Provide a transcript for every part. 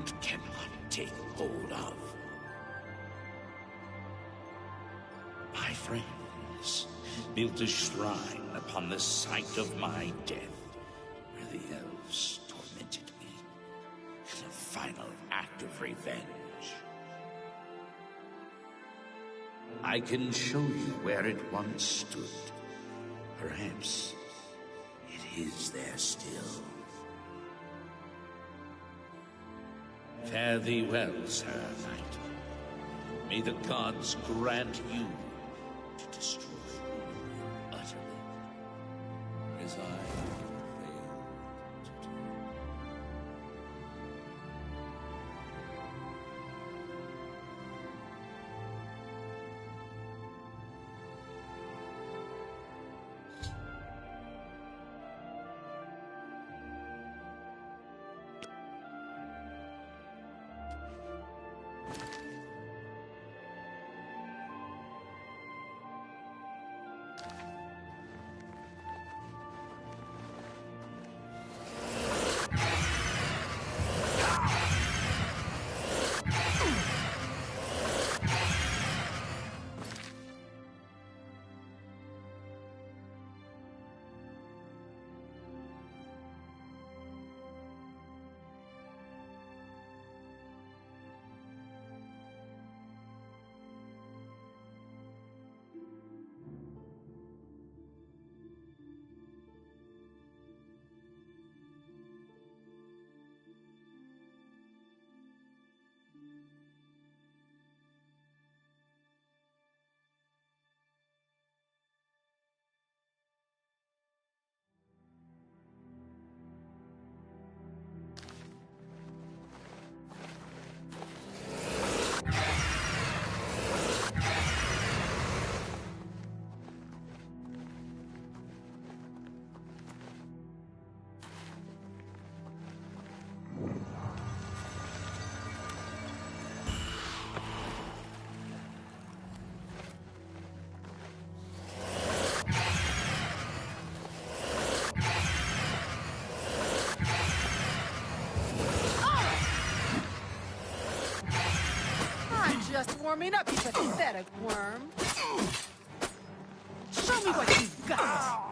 and cannot take hold of. My friends built a shrine upon the site of my death, where the elves tormented me in a final act of revenge. I can show you where it once stood. Perhaps it is there still. Fare thee well, Sir Knight. May the gods grant you to destroy utterly, as I failed to do. Just warming up, you pathetic worm. Show me what you've got.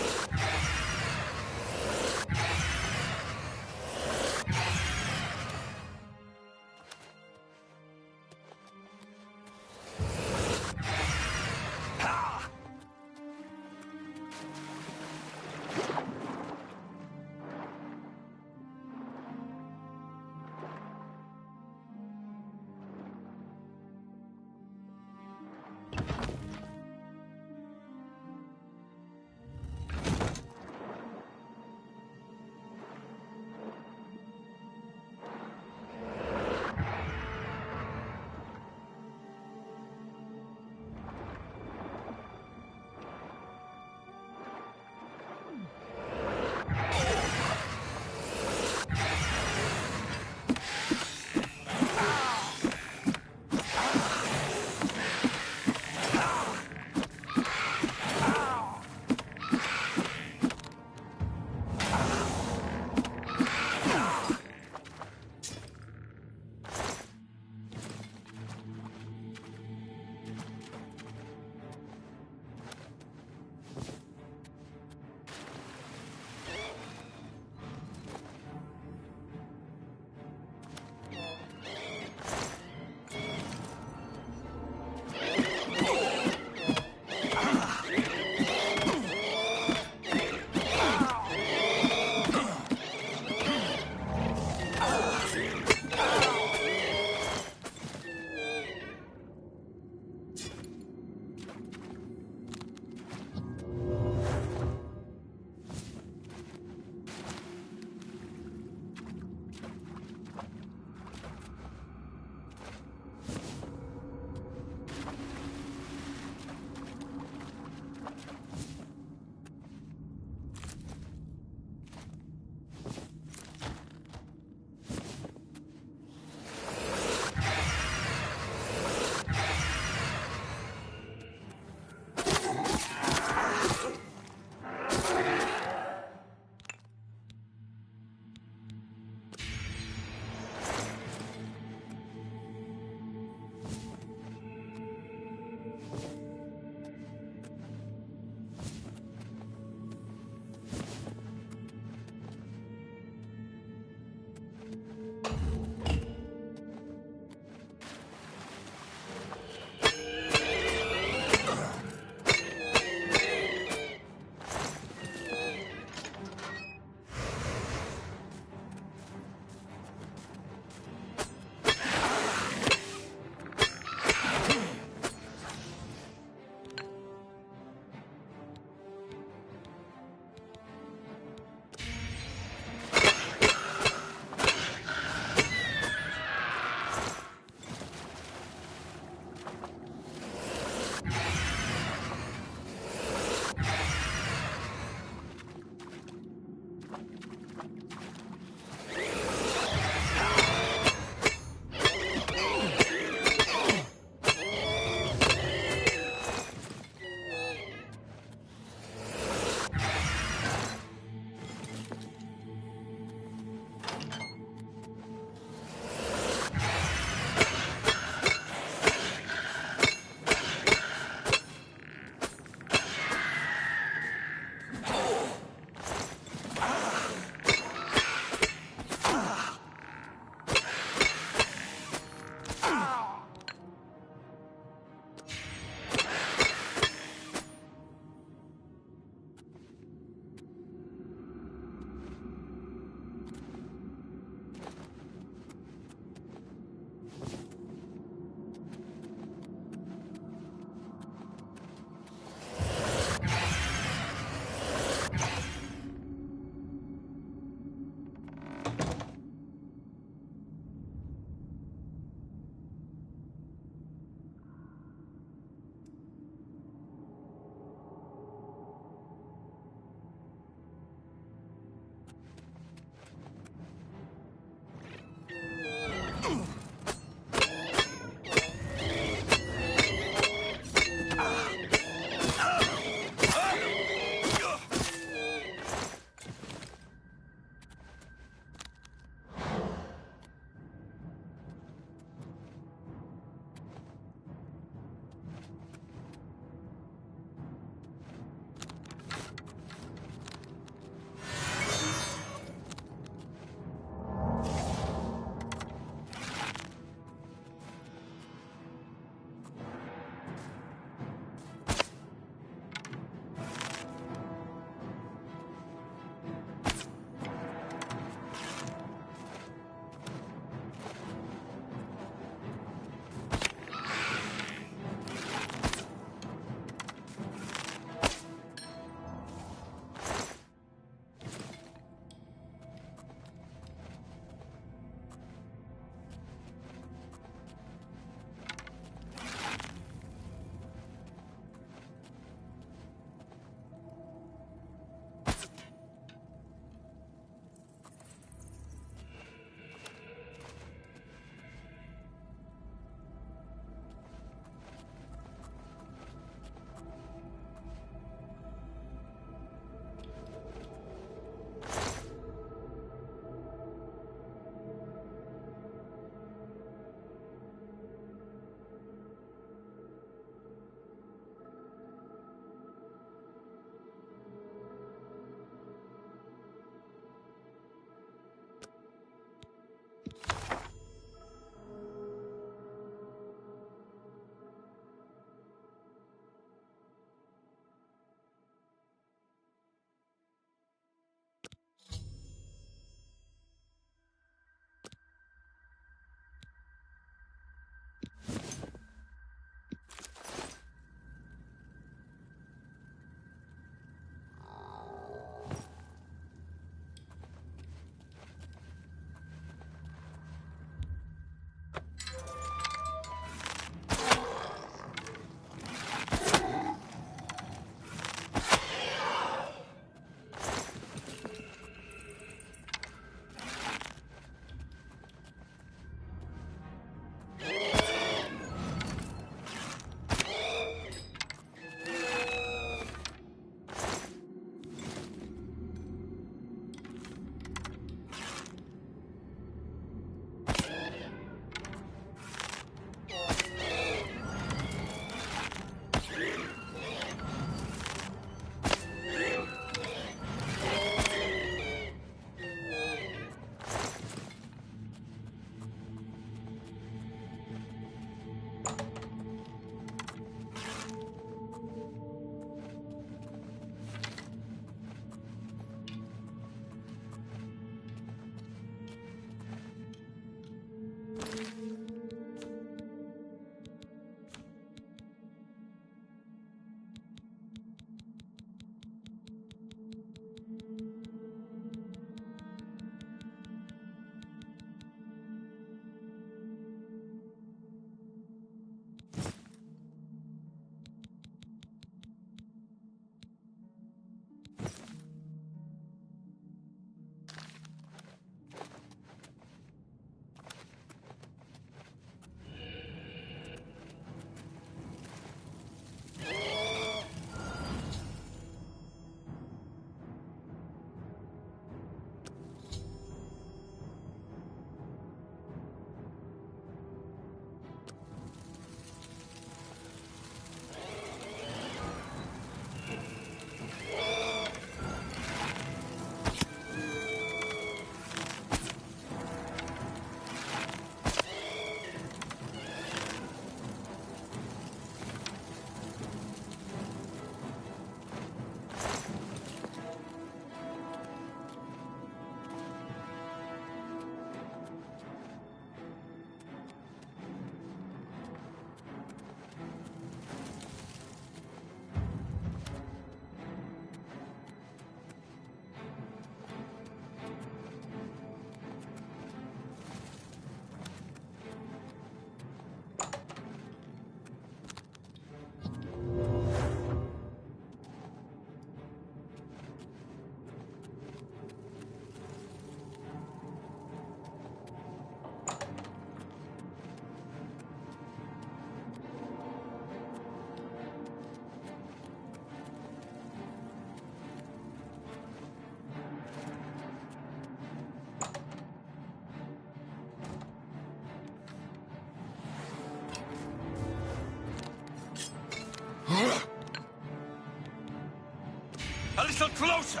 A little closer!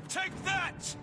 Take that!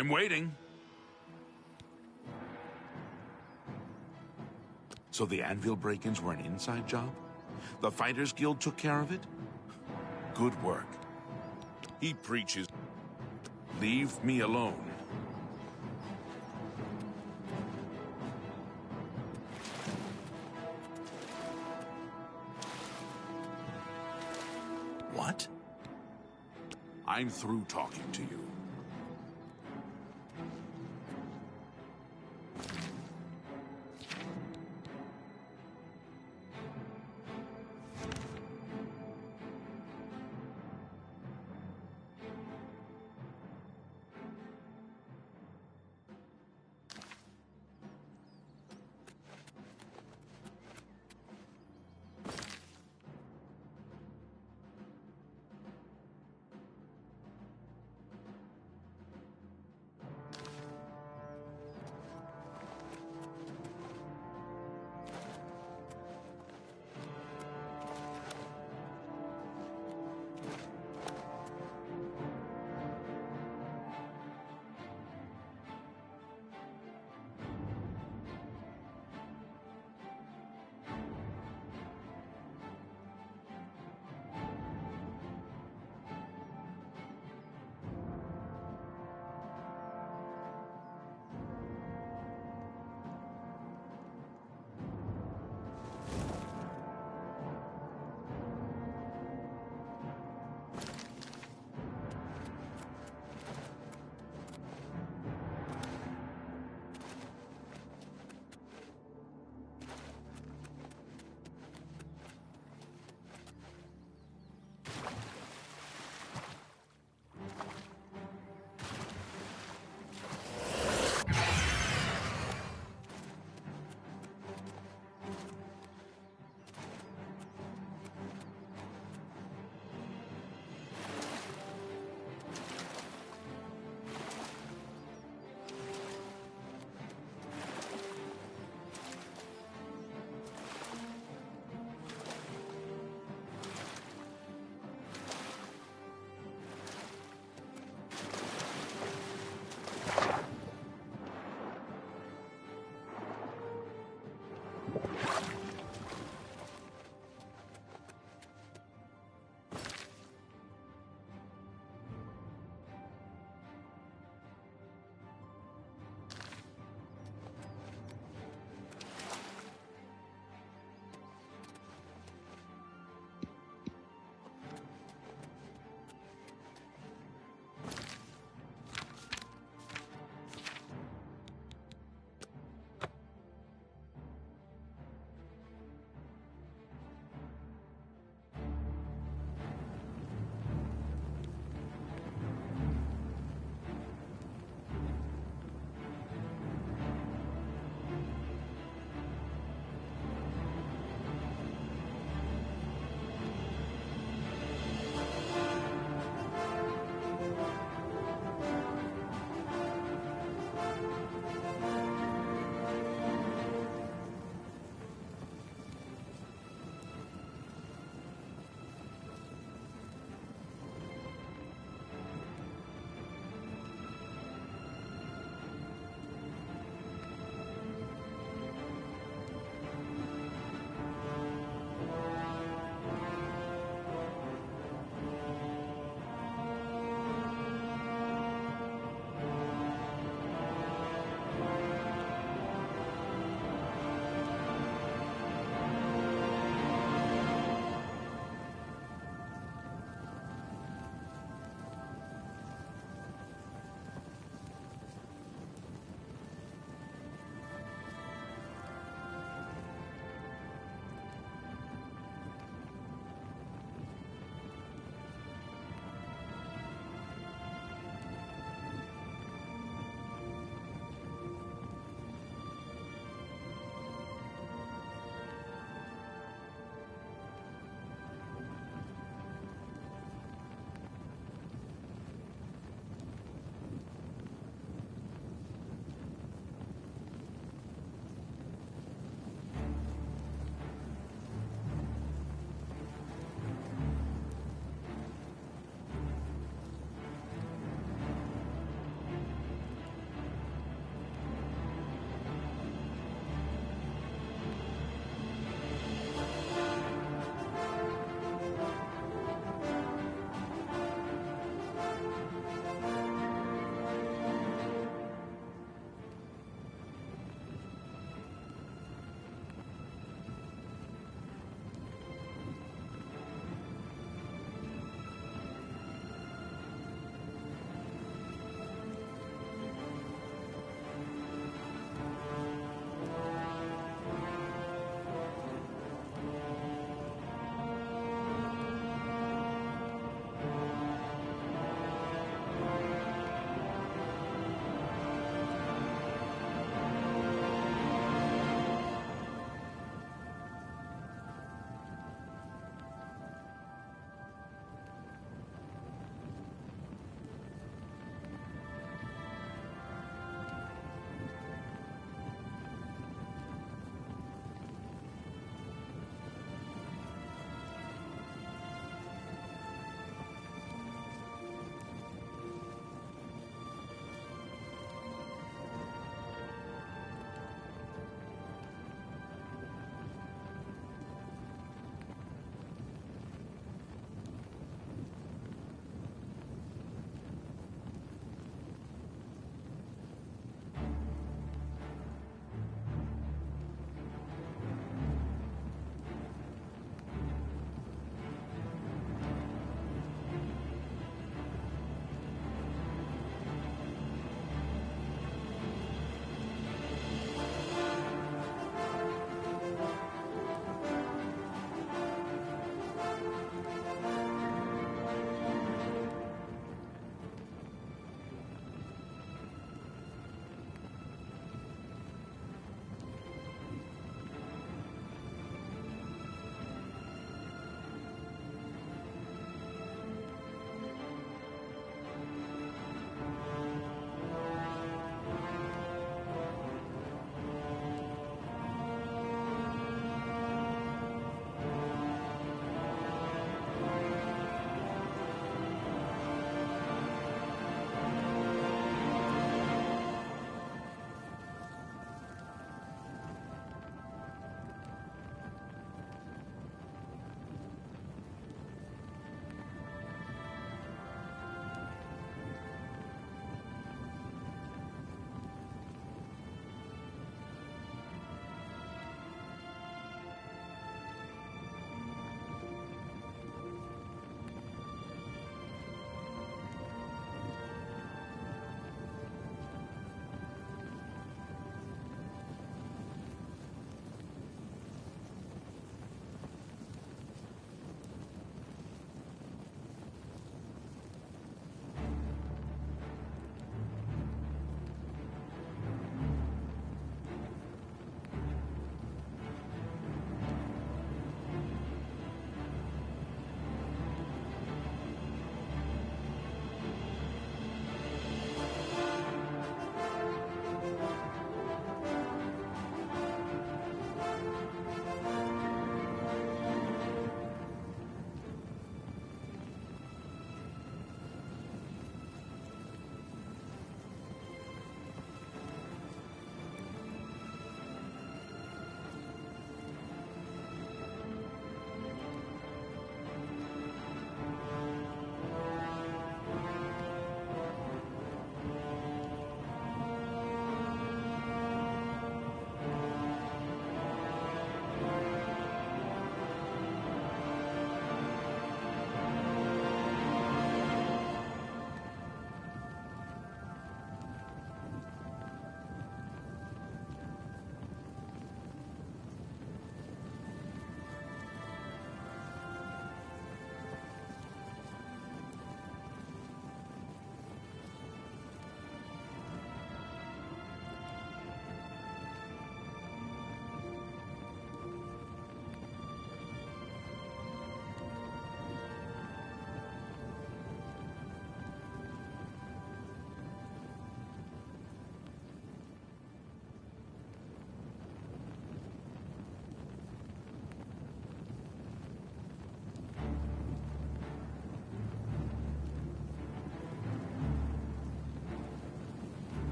I'm waiting. So the Anvil break-ins were an inside job? The Fighters Guild took care of it? Good work. He preaches, leave me alone. What? I'm through talking to you.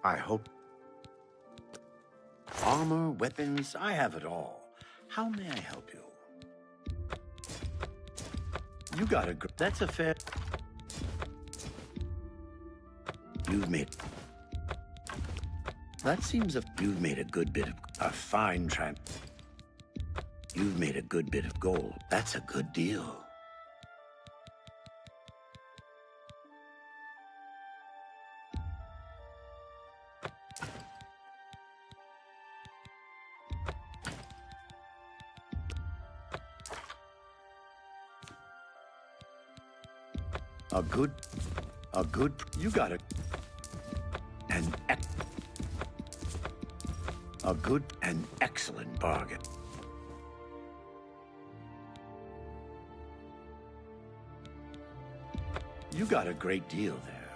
I hope. Armor, weapons, I have it all. How may I help you? You got a... That's a fair... You've made... That seems a... You've made a good bit of... A fine tramp. You've made a good bit of gold. That's a good deal. You got it. A good and excellent bargain. You got a great deal there.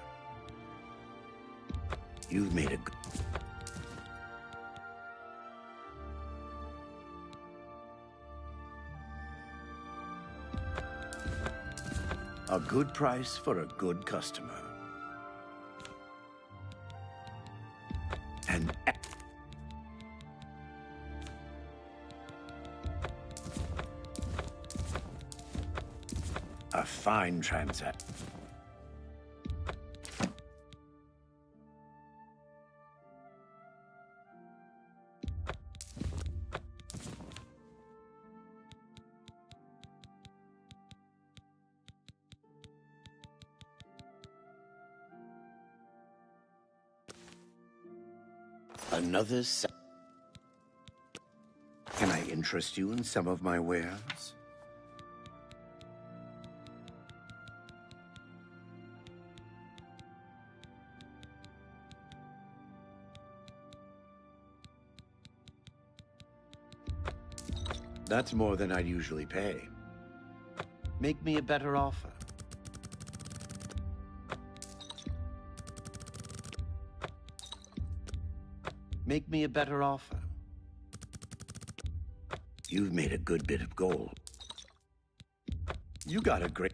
You've made a good price for a good customer. A fine transaction. Can I interest you in some of my wares? That's more than I'd usually pay. Make me a better offer. Make me a better offer. You've made a good bit of gold. You got a good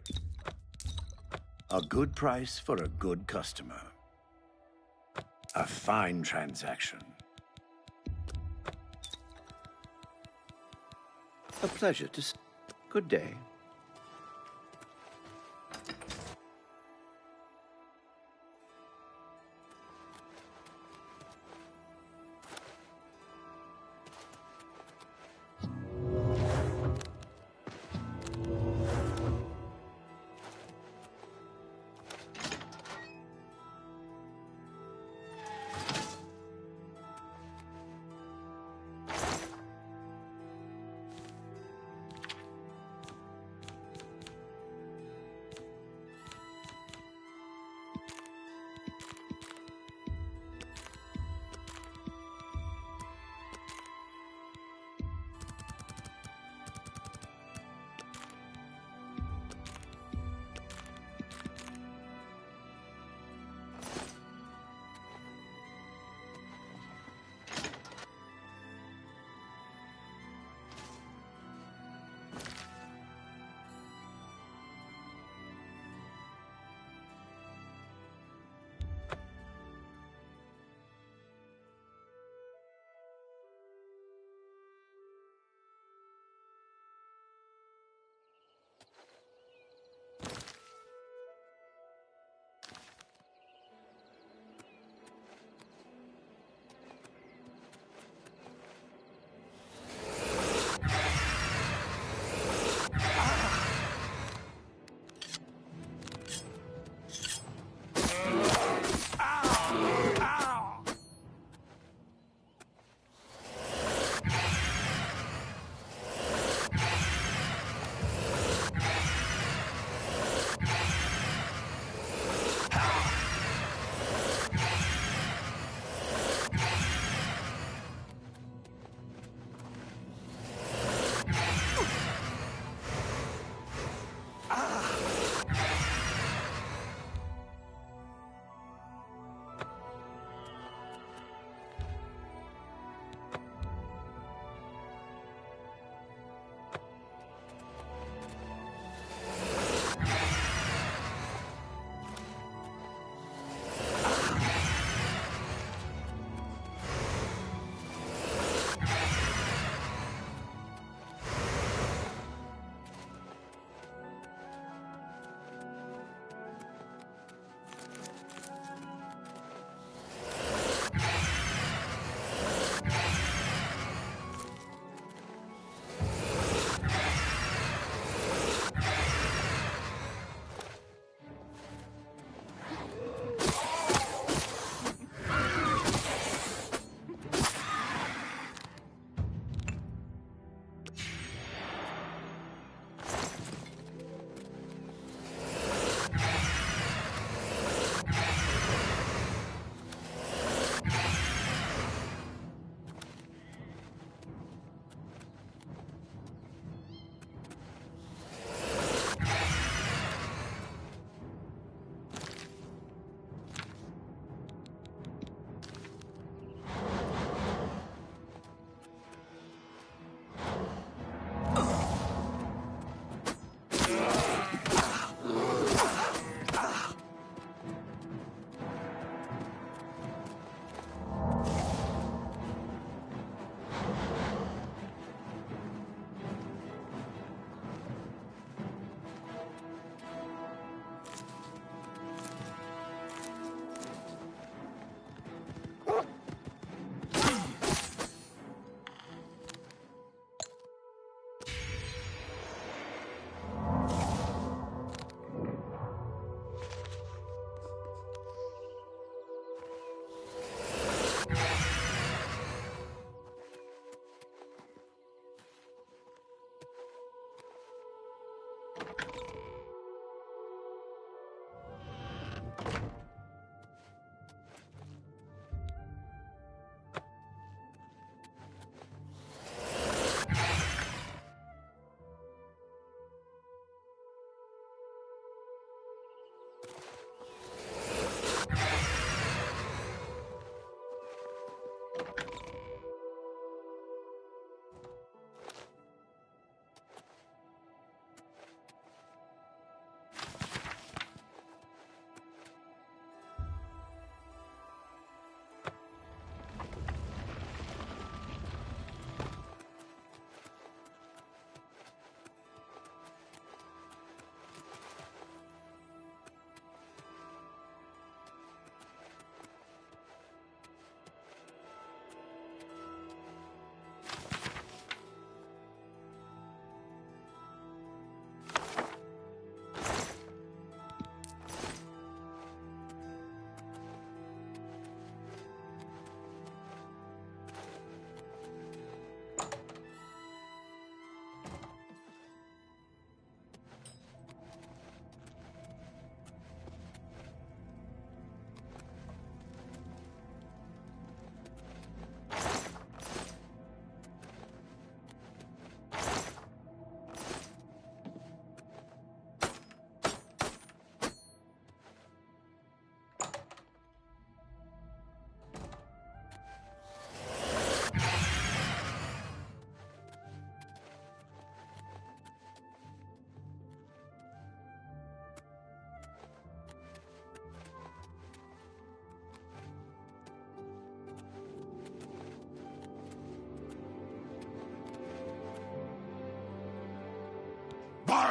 price for a good customer. A fine transaction. A pleasure to... Good day.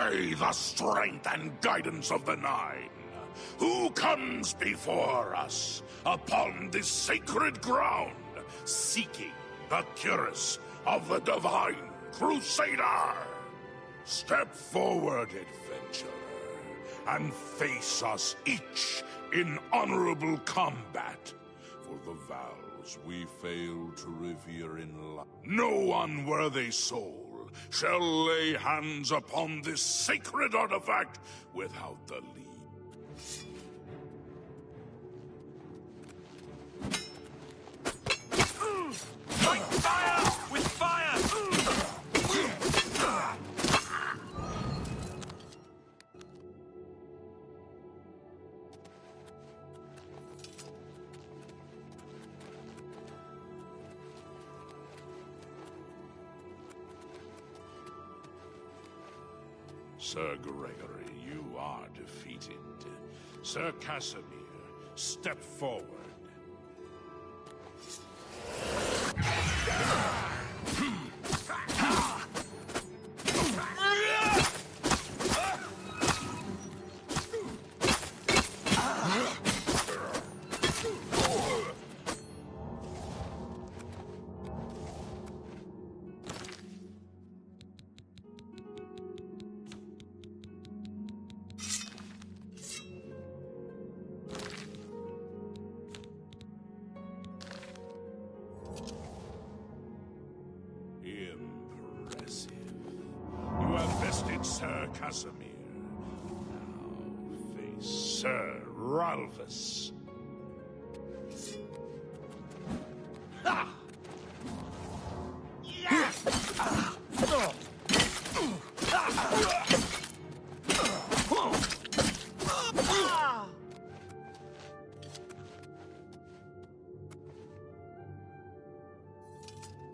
By the strength and guidance of the Nine, who comes before us upon this sacred ground, seeking the cuirass of the Divine Crusader? Step forward, adventurer, and face us each in honorable combat for the vows we failed to revere in life. No unworthy soul shall lay hands upon this sacred artifact without the leave. Fight fire with fire! Sir Gregory, you are defeated. Sir Casimir, step forward. Impressive. You have bested Sir Casimir. Now face Sir Ralphus.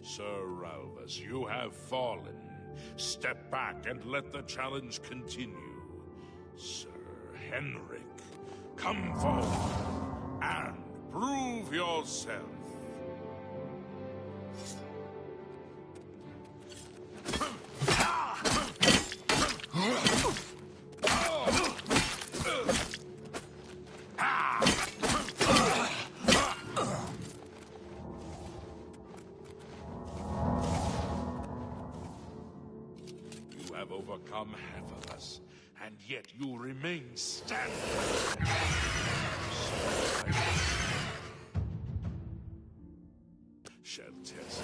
Sir Ralphus, you have fallen. Step back and let the challenge continue. Sir Henrik, come forward and prove yourself. You have overcome half of us, and yet you remain standing. Shall test.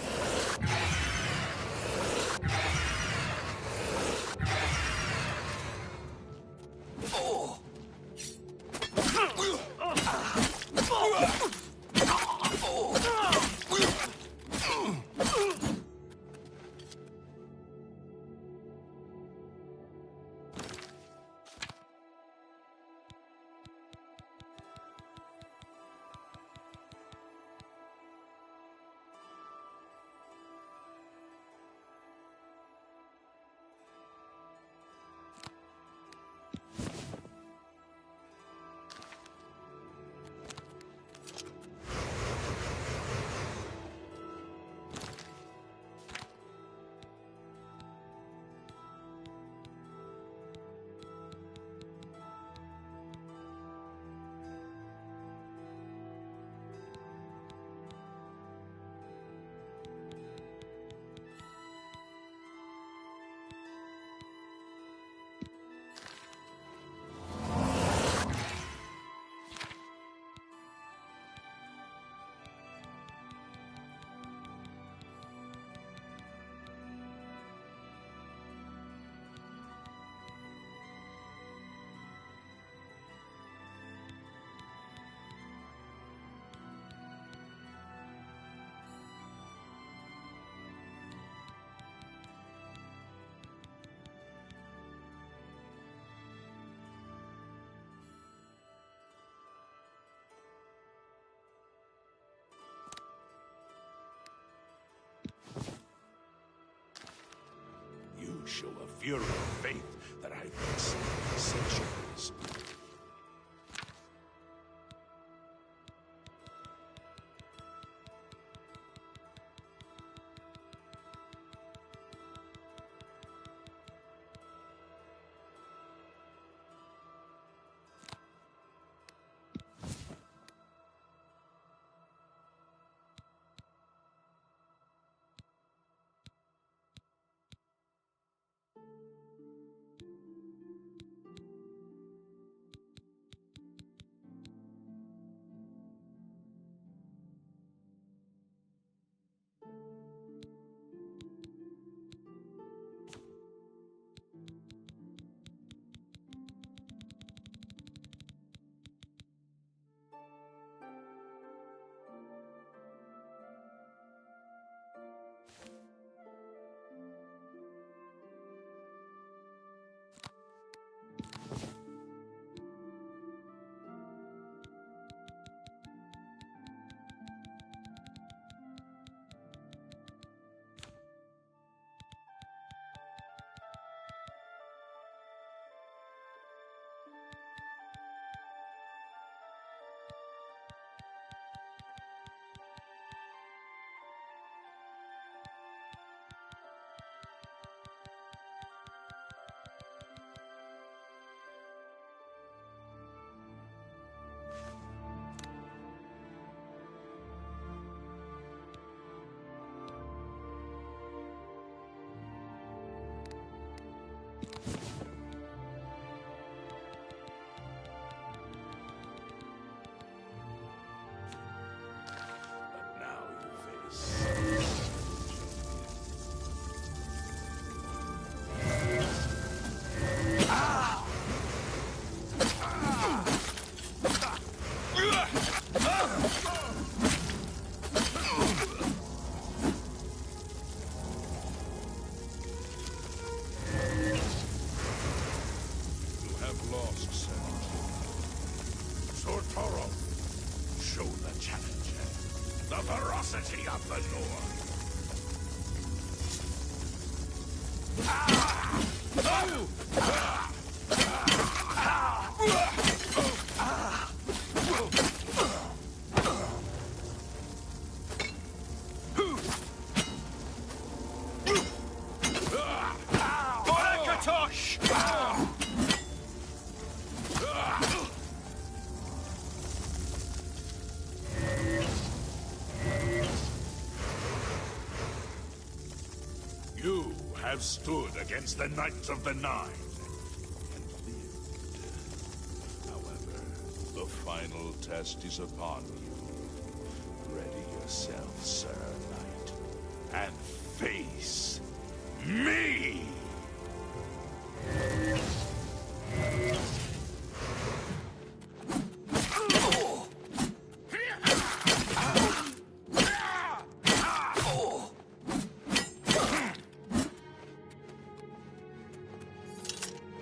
You show a fury of faith that I've been seeing for centuries. But now you face... Show the challenge, the ferocity of the North. You have stood against the Knights of the Nine and lived. However, the final test is upon you. Ready yourself, Sir Knight, and face me!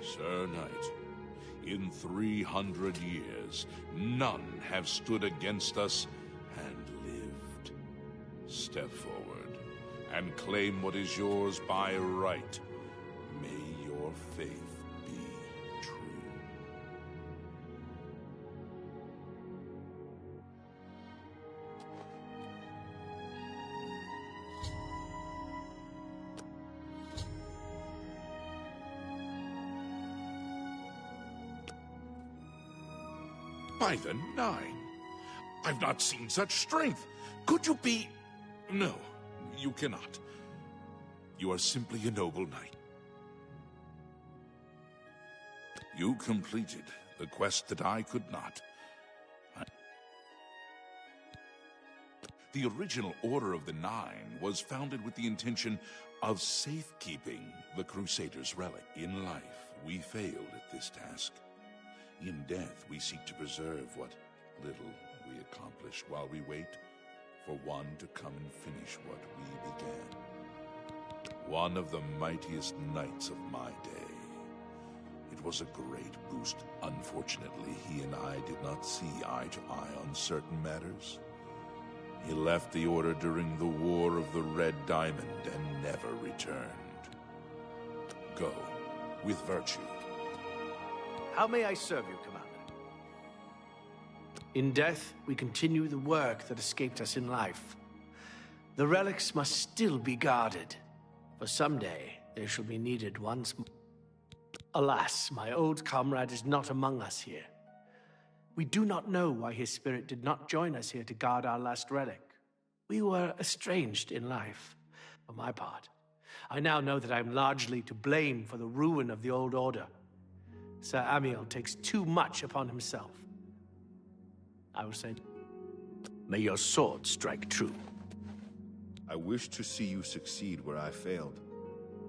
Sir Knight, in 300 years, none have stood against us and lived. Step forward and claim what is yours by right. May your faith be true. By the Nine, I've not seen such strength. Could you be... No, you cannot. You are simply a noble knight. You completed the quest that I could not. The original Order of the Nine was founded with the intention of safekeeping the Crusaders' relic. In life, we failed at this task. In death, we seek to preserve what little we accomplished while we wait for one to come and finish what we began. One of the mightiest knights of my day. It was a great boost. Unfortunately, he and I did not see eye to eye on certain matters. He left the Order during the War of the Red Diamond and never returned. Go with virtue. How may I serve you, Commander? In death, we continue the work that escaped us in life. The relics must still be guarded, for someday they shall be needed once more. Alas, my old comrade is not among us here. We do not know why his spirit did not join us here to guard our last relic. We were estranged in life. For my part, I now know that I am largely to blame for the ruin of the old order. Sir Amiel takes too much upon himself. I will say, may your sword strike true. I wish to see you succeed where I failed.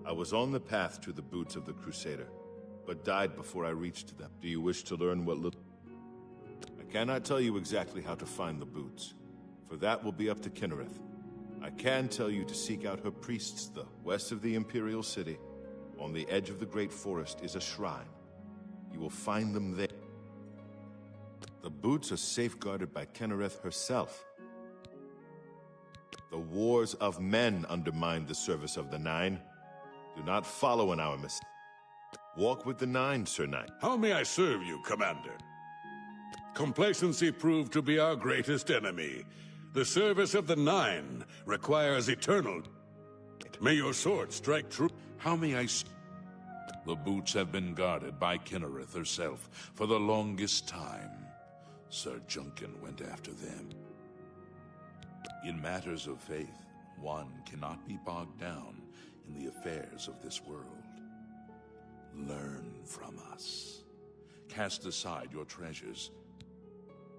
I was on the path to the boots of the Crusader, but died before I reached them. Do you wish to learn what little... I cannot tell you exactly how to find the boots, for that will be up to Kinnereth. I can tell you to seek out her priests, though. West of the Imperial City, on the edge of the Great Forest, is a shrine. You will find them there. The boots are safeguarded by Kinnereth herself. The wars of men undermined the service of the Nine. Do not follow in our mistakes. Walk with the Nine, Sir Knight. How may I serve you, Commander? Complacency proved to be our greatest enemy. The service of the Nine requires eternal... May your sword strike true. How may I... The boots have been guarded by Kinnereth herself for the longest time. Sir Junkin went after them. In matters of faith, one cannot be bogged down in the affairs of this world. Learn from us. Cast aside your treasures.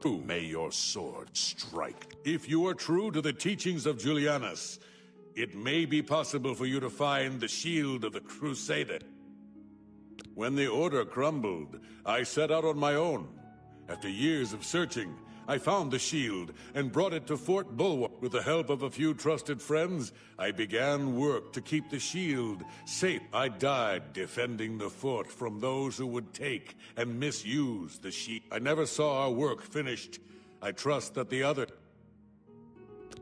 May your sword strike. If you are true to the teachings of Julianus, it may be possible for you to find the shield of the Crusader. When the Order crumbled, I set out on my own. After years of searching, I found the shield and brought it to Fort Bulwark. With the help of a few trusted friends, I began work to keep the shield safe. I died defending the fort from those who would take and misuse the shield. I never saw our work finished. I trust that the other...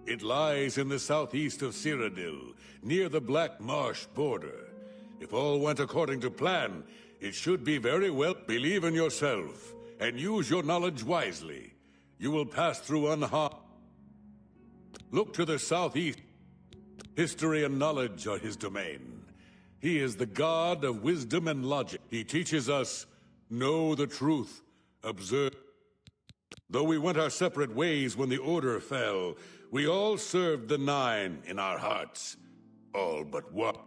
It lies in the southeast of Cyrodiil, near the Black Marsh border. If all went according to plan, it should be very well. Believe in yourself, and use your knowledge wisely. You will pass through unharmed. Look to the southeast. History and knowledge are his domain. He is the god of wisdom and logic. He teaches us, know the truth, observe. Though we went our separate ways when the Order fell, we all served the Nine in our hearts. All but one.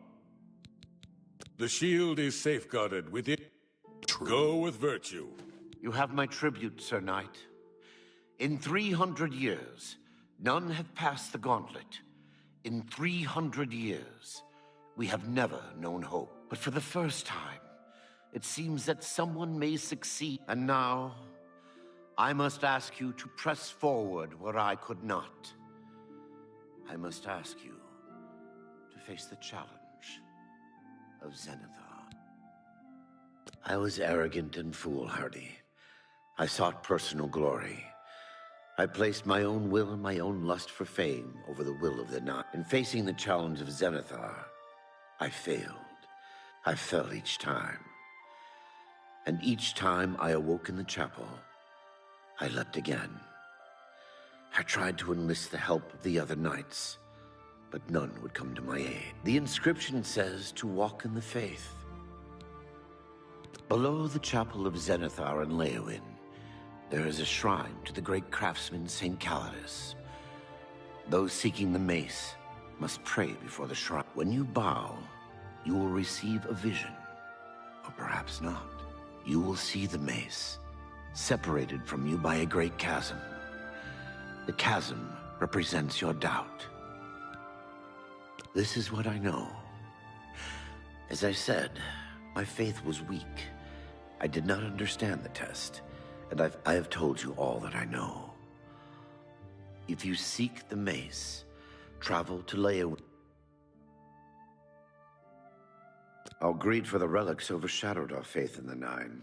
The shield is safeguarded with it. Go with virtue. You have my tribute, Sir Knight. In 300 years, none have passed the gauntlet. In 300 years, we have never known hope. But for the first time, it seems that someone may succeed. And now, I must ask you to press forward where I could not. I must ask you to face the challenge of Zenithar. I was arrogant and foolhardy. I sought personal glory. I placed my own will and my own lust for fame over the will of the Nine. In facing the challenge of Zenithar, I failed. I fell each time. And each time I awoke in the chapel, I leapt again. I tried to enlist the help of the other knights, but none would come to my aid. The inscription says to walk in the faith. Below the chapel of Zenithar and Leowyn, there is a shrine to the great craftsman St. Calidus. Those seeking the mace must pray before the shrine. When you bow, you will receive a vision, or perhaps not. You will see the mace, separated from you by a great chasm. The chasm represents your doubt. This is what I know. As I said, my faith was weak. I did not understand the test, and I have told you all that I know. If you seek the mace, travel to Leowyn. Our greed for the relics overshadowed our faith in the Nine.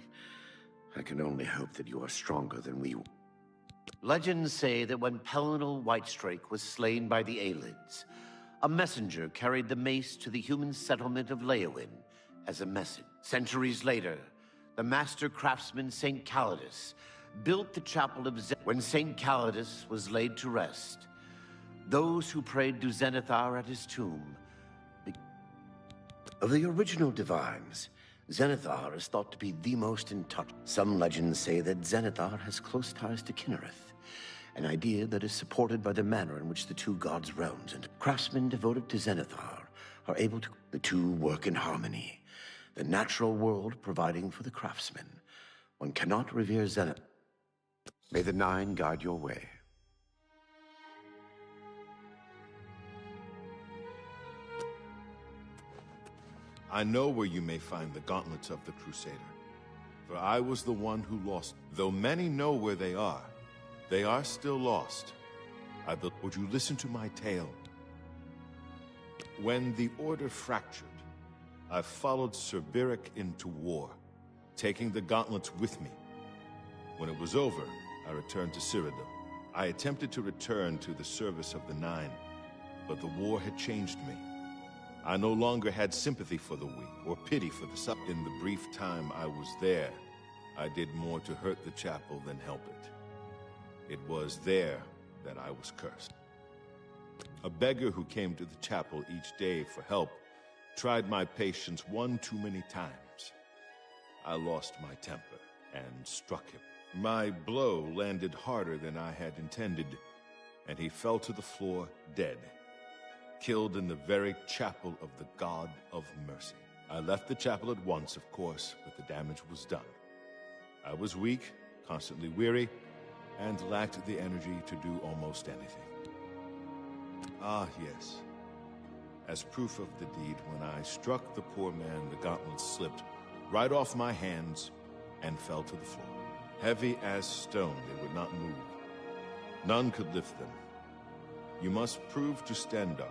I can only hope that you are stronger than we. Legends say that when Pelinal Whitestrake was slain by the Aelids, a messenger carried the mace to the human settlement of Leowyn as a message. Centuries later, the master craftsman St. Calidus built the chapel of Zenithar. When St. Calidus was laid to rest, those who prayed to Zenithar at his tomb. Of the original divines, Zenithar is thought to be the most in touch. Some legends say that Zenithar has close ties to Kinnereth, an idea that is supported by the manner in which the two gods' realms and craftsmen devoted to Zenithar are able to... The two work in harmony, the natural world providing for the craftsmen. One cannot revere Zenithar. May the Nine guide your way. I know where you may find the gauntlets of the Crusader, for I was the one who lost. Though many know where they are still lost. Would you listen to my tale? When the Order fractured, I followed Sir Beric into war, taking the gauntlets with me. When it was over, I returned to Cyrodiil. I attempted to return to the service of the Nine, but the war had changed me. I no longer had sympathy for the weak or pity for the suffering. In the brief time I was there, I did more to hurt the chapel than help it. It was there that I was cursed. A beggar who came to the chapel each day for help tried my patience one too many times. I lost my temper and struck him. My blow landed harder than I had intended, and he fell to the floor dead, killed in the very chapel of the God of Mercy. I left the chapel at once, of course, but the damage was done. I was weak, constantly weary, and lacked the energy to do almost anything. Ah, yes. As proof of the deed, when I struck the poor man, the gauntlets slipped right off my hands and fell to the floor. Heavy as stone, they would not move. None could lift them. You must prove to Stendarr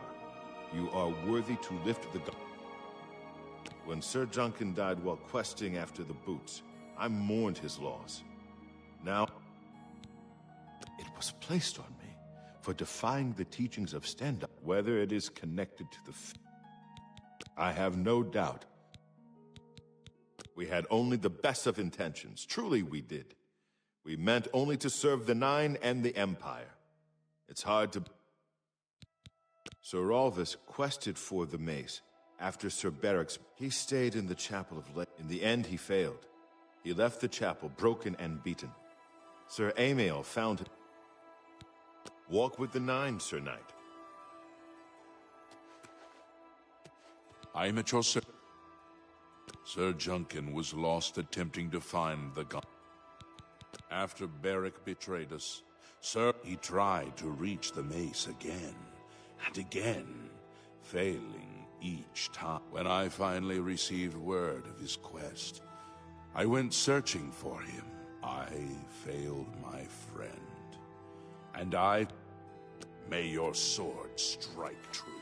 you are worthy to lift the gauntlet. When Sir Juncan died while questing after the boots, I mourned his loss. Now, it was placed on me for defying the teachings of Stendarr. Whether it is connected to the I have no doubt. We had only the best of intentions. Truly we did. We meant only to serve the Nine and the Empire. It's hard to... Sir Alvis quested for the mace. After Sir Beric's, he stayed in the chapel of In the end, he failed. He left the chapel broken and beaten. Sir Amael found him. Walk with the Nine, Sir Knight. I am at your service. Sir Juncan was lost attempting to find the gun. After Beric betrayed us, he tried to reach the mace again and again, failing each time. When I finally received word of his quest, I went searching for him. I failed my friend. And may your sword strike true.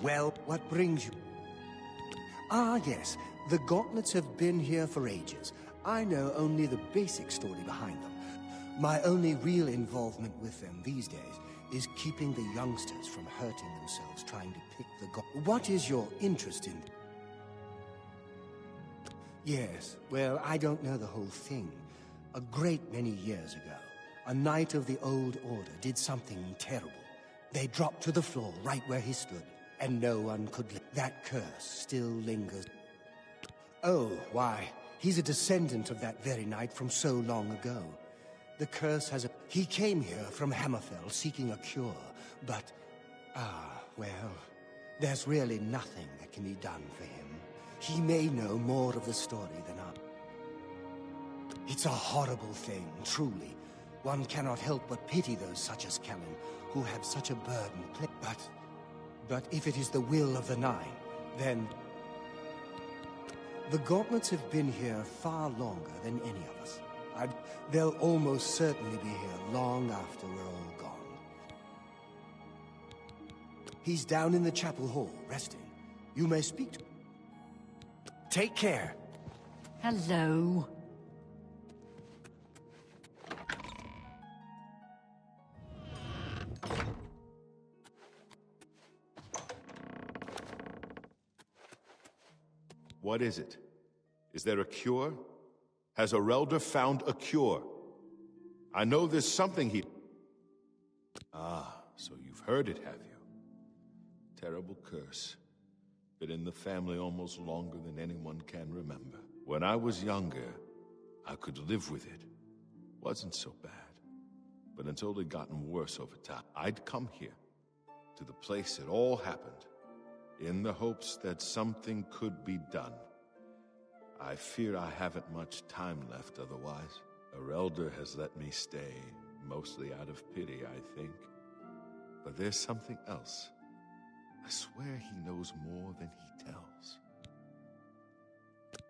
Well, what brings you? Ah, yes. The gauntlets have been here for ages. I know only the basic story behind them. My only real involvement with them these days is keeping the youngsters from hurting themselves trying to pick the What is your interest in? Yes, well, I don't know the whole thing. A great many years ago, a knight of the Old Order did something terrible. They dropped to the floor right where he stood. And no one could live. That curse still lingers. Oh, why, he's a descendant of that very knight from so long ago. The curse has He came here from Hammerfell seeking a cure, but... well, there's really nothing that can be done for him. He may know more of the story than I. It's a horrible thing, truly. One cannot help but pity those such as Kellen, who have such a burden. But if it is the will of the Nine, then... The gauntlets have been here far longer than any of us. They'll almost certainly be here long after we're all gone. He's down in the chapel hall, resting. You may speak to him. Take care. Hello. What is it? Is there a cure? Has Arelder found a cure? I know there's something he... Ah, so you've heard it, have you? Terrible curse. Been in the family almost longer than anyone can remember. When I was younger, I could live with it. Wasn't so bad. But it's only gotten worse over time. I'd come here, to the place it all happened, in the hopes that something could be done. I fear I haven't much time left otherwise. Arelder has let me stay, mostly out of pity, I think. But there's something else. I swear he knows more than he tells.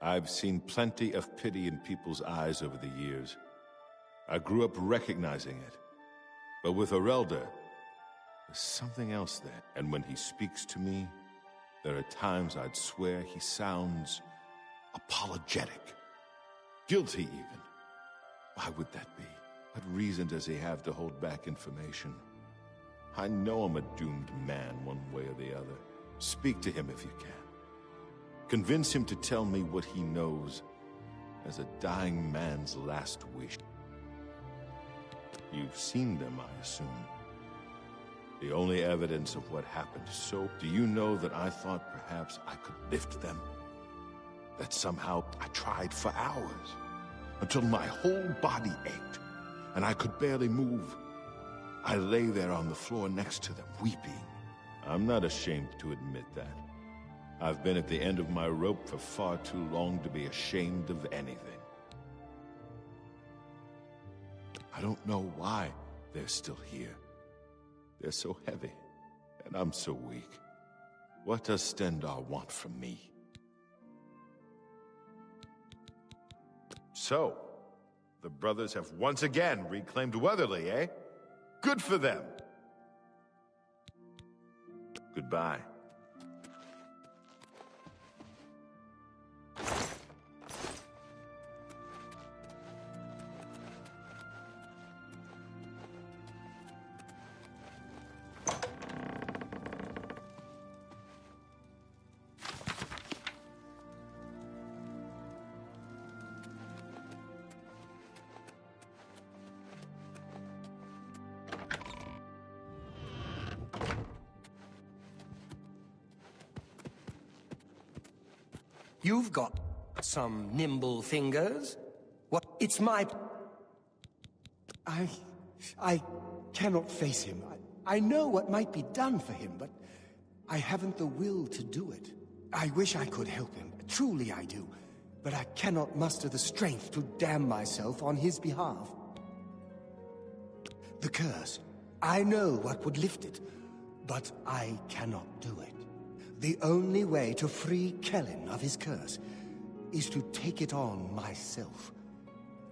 I've seen plenty of pity in people's eyes over the years. I grew up recognizing it. But with Arelda, there's something else there. And when he speaks to me, there are times I'd swear he sounds apologetic. Guilty, even. Why would that be? What reason does he have to hold back information? I know I'm a doomed man one way or the other. Speak to him if you can. Convince him to tell me what he knows as a dying man's last wish. You've seen them, I assume. The only evidence of what happened. So, do you know that I thought perhaps I could lift them? That somehow I tried for hours, until my whole body ached, and I could barely move. I lay there on the floor next to them, weeping. I'm not ashamed to admit that. I've been at the end of my rope for far too long to be ashamed of anything. I don't know why they're still here. They're so heavy, and I'm so weak. What does Stendarr want from me? So, the brothers have once again reclaimed Weatherly, eh? Good for them. Goodbye. You've got some nimble fingers. What? It's my... I cannot face him. I know what might be done for him, but I haven't the will to do it. I wish I could help him. Truly I do. But I cannot muster the strength to damn myself on his behalf. The curse. I know what would lift it, but I cannot do it. The only way to free Kellen of his curse is to take it on myself.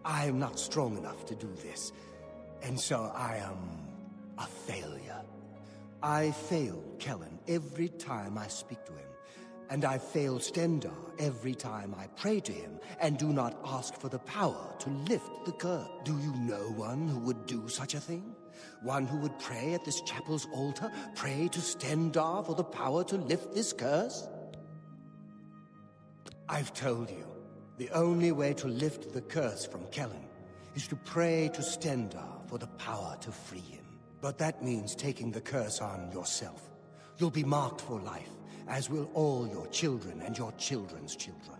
I am not strong enough to do this, and so I am a failure. I fail Kellen every time I speak to him, and I fail Stendarr every time I pray to him and do not ask for the power to lift the curse. Do you know one who would do such a thing? One who would pray at this chapel's altar, pray to Stendarr for the power to lift this curse? I've told you, the only way to lift the curse from Kellen is to pray to Stendarr for the power to free him. But that means taking the curse on yourself. You'll be marked for life, as will all your children and your children's children.